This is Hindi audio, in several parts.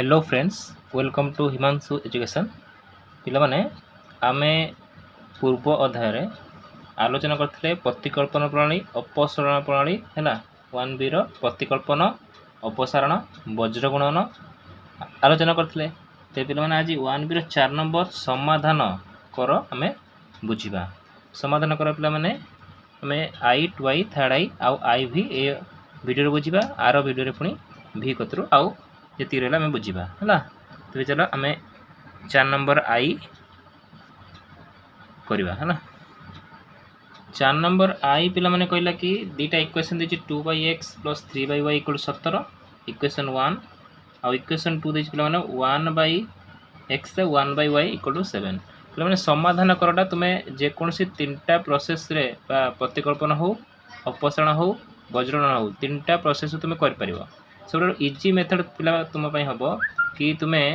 Hello friends, welcome to Himanshu education. पिलामाने आमे पूर्व अध्याय आलोचना करथिले प्रतिकल्पन प्रणाली अपसारण प्रणाली हैला 1b रो प्रतिकल्पन अपसारण वज्र गुणन आलोचना करथिले। ते पिलामाने आज 1b रो 4 नंबर समाधान कर आमे बुझिबा। समाधान कर पिलामाने आमे i two i third i आउ i भी ए वीडियो रे बुझिबा। आरो वीडियो रे पुनी v कतरो आउ ये रहा आम बुझा है। तो चलो आम 4 नंबर आई करवा है। 4 नंबर आई पिला माने कहला कि दीटा इक्वेशन दी 2/x + 3/y = 17 इक्वेशन 1 आउ इक्वेशन 2 दी पिला माने 1/x 1/y = 7 पिला माने समाधान करटा तुमे जे कोनसी तीनटा प्रोसेस रे बा प्रतिकल्पन हो अपसारण हो वज्रगणन हो तीनटा प्रोसेस तुमे कर परिबो। सब इजी मेथड पिला तुम हम कि तुम्हें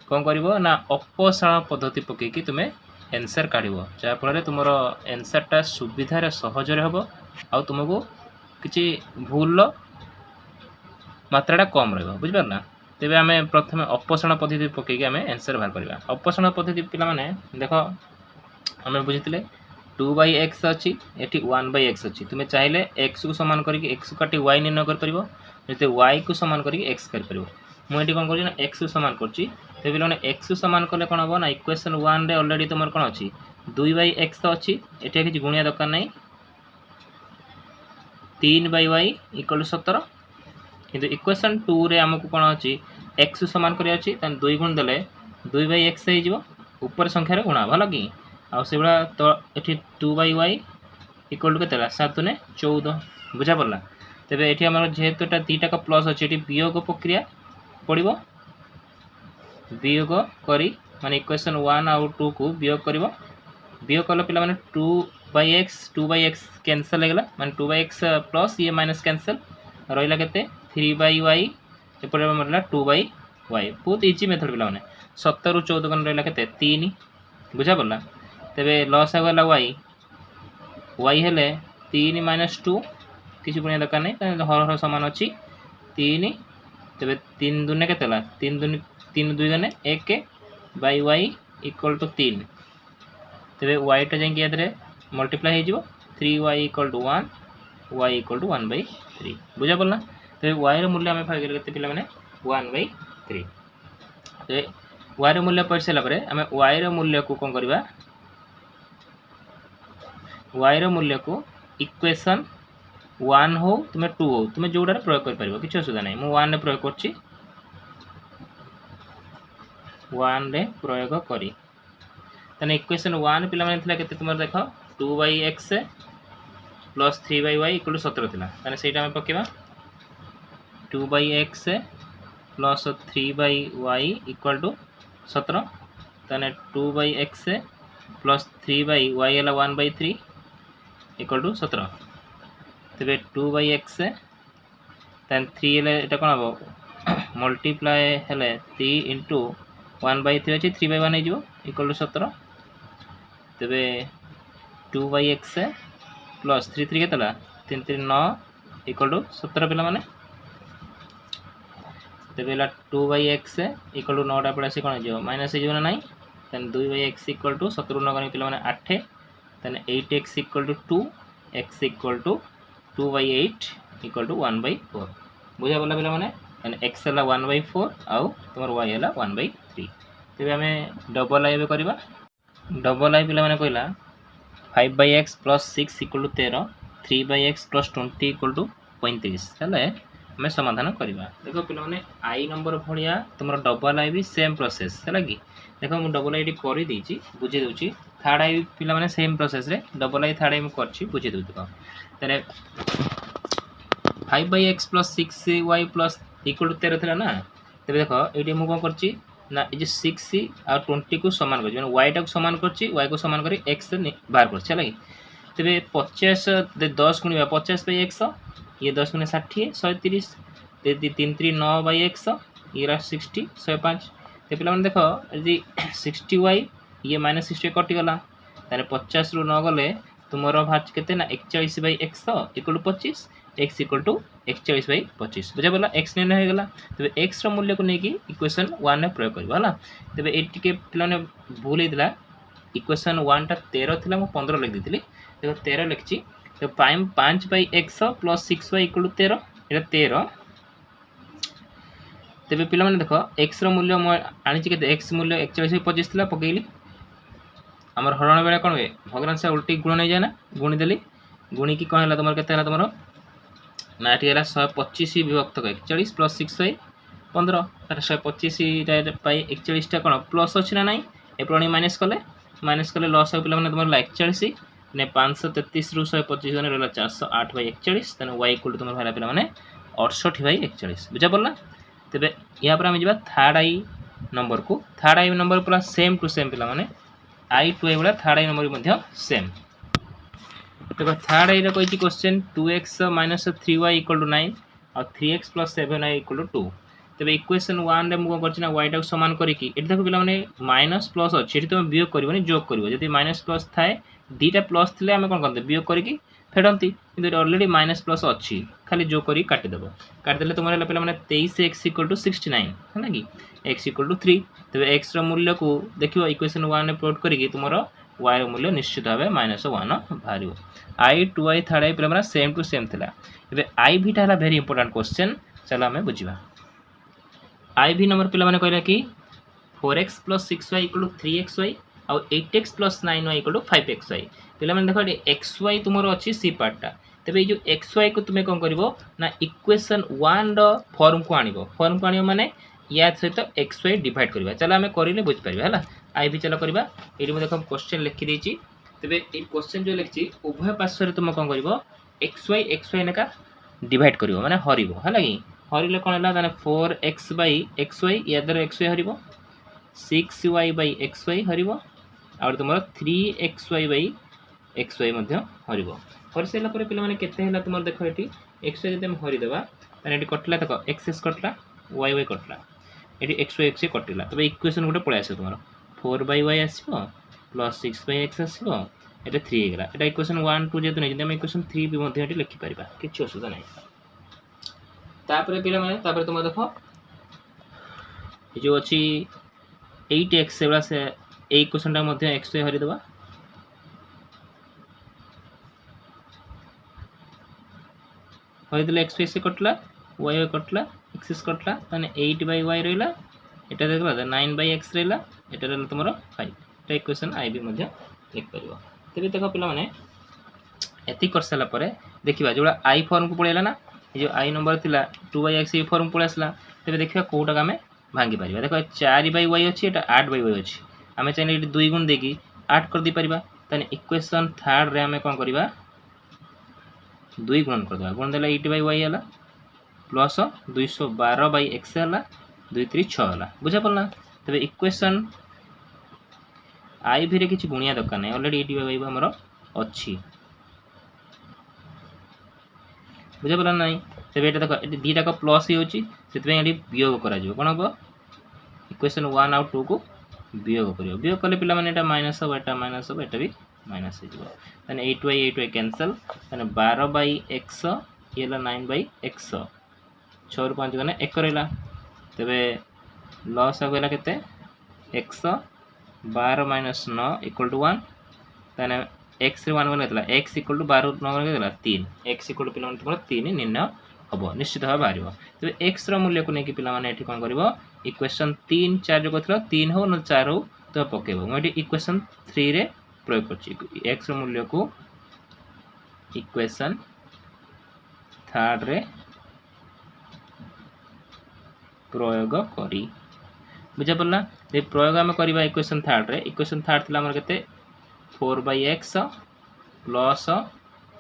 कौन कर ना अपसारण पद्धति पकईकि तुम्हें एनसर काढ़ जहाँफल तुम एनसरटा सुविधार सहजरे हम आ तुमको किसी भूल मात्राटा कम रहा बुझिपारा। तेज आम प्रथम अपसारण पद्धति पकईकि आम एनसर बाहर करवा। अपसारण पद्धति पिला देख आम बुझी 2/x अच्छी ये 1/x अच्छी तुम्हें चाहिए x को सामान करके x काटी y निर्णय कर y को सामान करके x कर मुझे कौन कर x को सामान कर x को सामान कले कौन हम ना इक्वेशन 1 रे ऑलरेडी तुम कौन अच्छी 2/x तो अच्छी ये किसी गुणिया दरकार नहीं 3/y = 17 किंतु इक्वेशन 2 रे आमको कौन अच्छी x को सामान कर 2 गुण देले 2/x हो ऊपर संख्यार गुणा भल कि आउ से भाया तो ये 2/y = के 7 × 14 बुझा पड़ा। तेज ये आम जेहेतु दीटा का प्लस अच्छे ये वियोग प्रक्रिया पड़ो वियोग करी माने इक्वेशन 1 आउ 2 को वियोग कर वियोग कल पिला माने 2/x कैंसल हो गला माने 2/x प्लस ये माइनस कैंसल रहा के 3/y एपटे मरला 2/y बहुत इजी मेथड पिला माने 17 ରୁ 14 गण रहा के 3 बुझा पड़ा। तेरे लस होगला y हेले 3 - 2 किसी गुणिया दरकार नहीं हर हर सामान अच्छी 3 तेरे 3 दूने के 3 2 गने 1/y = 3 तेरे y टा जाए ये मल्टीप्लाई हो 3y = 1 y = 1/3 बुझा पड़ा। तेरे y मूल्य आम पाइल के पिला 1/3 तो y मूल्य पढ़ सारापर आम y मूल्य को कौन करवा y मूल्य को इक्वेशन 1 हो तुम्हें 2 हो तुम्हें जोड़ार प्रयोग कर पार किसी असुविधा नहीं मुझे 1 रे प्रयोग कर 1 रे प्रयोग करी तने इक्वेशन 1 पिला माने थिला केते तुम देख 2/x + 3/y = 17 थिला तने सेटा हम पकेबा 2/x + 3/y = 17 तने 2/x + 3/y है 1/3 = 17 तेरे 2/x तेन 3 ये कौन हम मल्टीप्लाए हेले 3 × 1/3 अच्छी 3/1 हो 17 तेरे 2/x + 3 3 के 3 3 9 = 17 पिला माने तेरे 2/x = 9 पड़ा से कौन हो माइनस हो ना 2/x = 17 9 गणी पिला माने 8 then 8x = 2 x = 2/8 = 1/4 बुझा पड़ा पिला माने x है 1/4 आउ तुम y है 1/3 तेज आम डबल आई करवा डबल आई पिला माने कहला 5/x + 6 = 13 3/x + 20 = 35 हेले आम समाधान करवा। देख पिला माने आई नंबर भाया तुम डबल आई भी सेम प्रोसेस है कि देख मुझे डबल आई कर बुझे दूसरी थर्ड आई पिला माने सेम प्रोसेस रे डबल आई थर्ड आई मैं कर बुझे दूँ तेरे 5/x + 6y + = 13 थी ना तेरे देख ये मुझे कौन कर ना ये 6 आ 20 को सामान कर y टा को सामान कर y को सामान कर x बाहर कर कि तेरे 50 10 गुणा 50/x ये 10 गुणा 60 130 3 3 9/x ये 60 105 तो पे देख यदि 60y ये -60 कटिगला ताने 50 ରୁ 9 गले तुम बाहर के 41/x = 25 एक्स इक्वल टू 41/25 बुझा पड़ा एक्स निर्णय हो गला तेरे एक्स रो मूल्य को लेकिन इक्वेशन 1 रे प्रयोग करबा हला तेरे ए टिके पिलाने भूल हेतला इक्वेशन 1 टा 13 थिला मु 15 लिख देतिली देखो 13 लिखची तो 5/x plus 6y equal to 13 एटा 13 तेरे पिला माने देखो x रो मूल्य म आनी छि के x मूल्य 41/25 थिला पकेइली हमर हरण बेला कोन हुए भग्नांश उल्टी गुण नै जाय ना गुणी देली गुणी की कोन हला तमर केते हला तमर ना एटी हला 125 विभक्त 41 प्लस 6y 15 तार 125 पाई 41 टा कोन प्लस अछि ना नाही ए प्रणी माइनस कले लॉस हो पिला माने तमर 41 ने 533 रु 125 ने रहला 408/41 तने y इक्वल टू तमर हला पिला माने 68/41 बुझा पड़ला तेबे या पर हम जिबा थर्ड आई नंबर को थर्ड आई नंबर पूरा सेम टू सेम पिला माने आई टू आई वाला थर्ड आई नंबर मध्य सेम देखो थर्ड आई रे कोइ क्वेश्चन 2x - 3y = 9 और 3x + 7y = 2 तेबे इक्वेशन 1 रे मु करछि ना y टा समान करी कि एठी देखो पिला माने माइनस प्लस अछि एठी तुम वियोग करबनी जोग करबो जदि माइनस प्लस थाए दीटा प्लस थिले हम कोन करते वियोग करी कि फेडंती किंतु ऑलरेडी माइनस प्लस अछि खाली जोग करी काटि देबो काटि देले तुमरे पिला माने 23x = 69 है ना कि x = 3 तबे x रो मूल्य को देखियो इक्वेशन 1 रे प्लॉट करी कि तुमरो y रो मूल्य निश्चित भाबे -1 भारियो i 2i थर्ड आई पिला माने सेम टू सेम थिला एबे i भी हला वेरी इंपोर्टेंट क्वेश्चन चलो हमें बुझिबा i भी नंबर पिला माने कहला कि 4x + 6y = 3xy और 8x + 9y = 5xy पिला माने देखो xy तुमरो अछि सी पार्टटा तबे जो xy को तुमे कोन करबो ना इक्वेशन 1 रो फॉर्म को आनिबो माने या सहित xy डिवाइड करबा चलो हमें करिले बुझ परबा हला आई भी चलो करबा एडी में देखो क्वेश्चन लिखि देछि तबे ए क्वेश्चन जो लिखछि उभय पार्श्व रे तुम कोन करबो xy नेका डिवाइड करबो माने हरिबो हला कि हरिले कोन हला माने 4x/xy या दर xy हरिबो 6y/xy हरिबो और तुमरो 3xy/xy मध्ये हरिबो हरि सेला परे पिला माने केते हला तुमर देखो एठी xy जदि हम हरि देबा तने एठी कटला देखो x कटला y कटला एठी x कटिला तबे इक्वेशन गुटे पळे आसे तुमरो 4/y आसीबो प्लस 6/x आसीबो एटा 3 हेगला एटा इक्वेशन 1 2 जेतु नै जदि हम इक्वेशन 3 भी मध्ये एठी लिखि परिबा किछ असुविधा नै तापरे पिला माने तापरे तुम देखो जो अछि 8x एबला से ए इक्वेशन टा मध्ये x हरि देबा हरि देले x से कटला y कटला x कटला तने 8/y रहला एटा देखला 9/x रहला एटा रहला तुमरो 5 एटा इक्वेशन i भी मध्ये लिख परिबो तबे देखो पिला माने एति कर सला परे देखिबा जोला i फॉर्म को पळेला ना ये जो i नंबर थिला 2/x फॉर्म पळे आसला तबे देखिबा कोटा हमें भांगी परिबा देखो 4/y अछि एटा 8/y अछि हमें चाहे एटी 2 गुण देकी 8 कर दी परिबा तने इक्वेशन थर्ड रे हमें कोन करबा 2 गुणन कर देबा गुण देला 8/y हला प्लस 212/x हला 2 3 6 हला बुझा पड़ला तबे इक्वेशन i भी रे किछि गुणिया दरकार नै ऑलरेडी 8/y हमरो अछि बुझा पड़ला नै तबे एटा देखो एटी दीटा को प्लस ही होछि सेतबे एटी वियोग करा जिवो कोन हो इक्वेशन 1 और 2 को वियोग करियो वियोग कले पिला माने एटा माइनस हो एटा भी माइनस हो जिवो तने 8y कैंसिल तने 12/x येला 9/x 6 रु 5 गने 1 रहला तबे लॉस हो गेला केते x 12 - 9 = 1 तने x रे 1 गनेतला x = 12 9 गनेतला 3 x = पिला माने तुमरा 3 निर्णय हबो निश्चित भाबे बारिबो तबे x रो मूल्य को नेकी पिला माने एठी कोन करबो इक्वेशन 3 4 जो कथला 3 हो न 4 हो तो पकेबो मोटी इक्वेशन 3 रे प्रयोग करछि x रो मूल्य को इक्वेशन थर्ड रे प्रयोग करी बुझा पड़ला ए प्रयोग हम करबा इक्वेशन थर्ड रे इक्वेशन थर्ड थिला हमर केते 4/x प्लस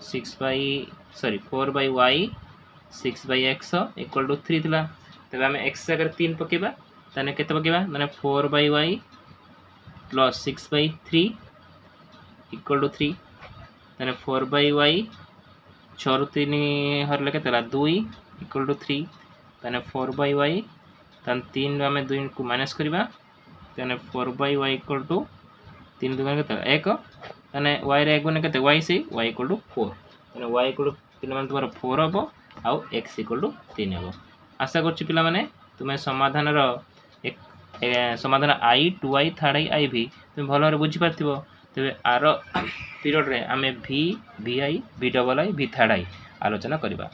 4/y 6/x = 3 थिला तबे हम x अगर 3 पकेबा तने केते पकेबा माने 4/y प्लस 6/3 = 3 तने 4/y 6 ରୁ 3 हरले केतेला 2 = 3 तने 4/y तन 3 रो हम 2 को माइनस करबा तने 4/y = 3 दुगुना केतेला 1 तने y रे 1 गुना केते y से y = 4 तने y = पिलामाने तुमर 4 हबो आउ x इक्वल टू 3 हबो। आशा करछि पिलामाने तुमे समाधानर समाधान आई 2i 3i भी तुम भल भाବରେ बुझी पारथिबो। तेबे आर पीरियड रे आमे v vi v double i v third i आलोचना करिबा।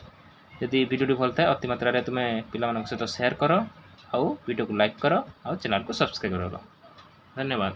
यदि वीडियो भल थाए अति मात्रा रे तुमे पिलामानक सहित शेयर करो आउ वीडियो को लाइक करो आउ चैनल को सब्सक्राइब करो। धन्यवाद।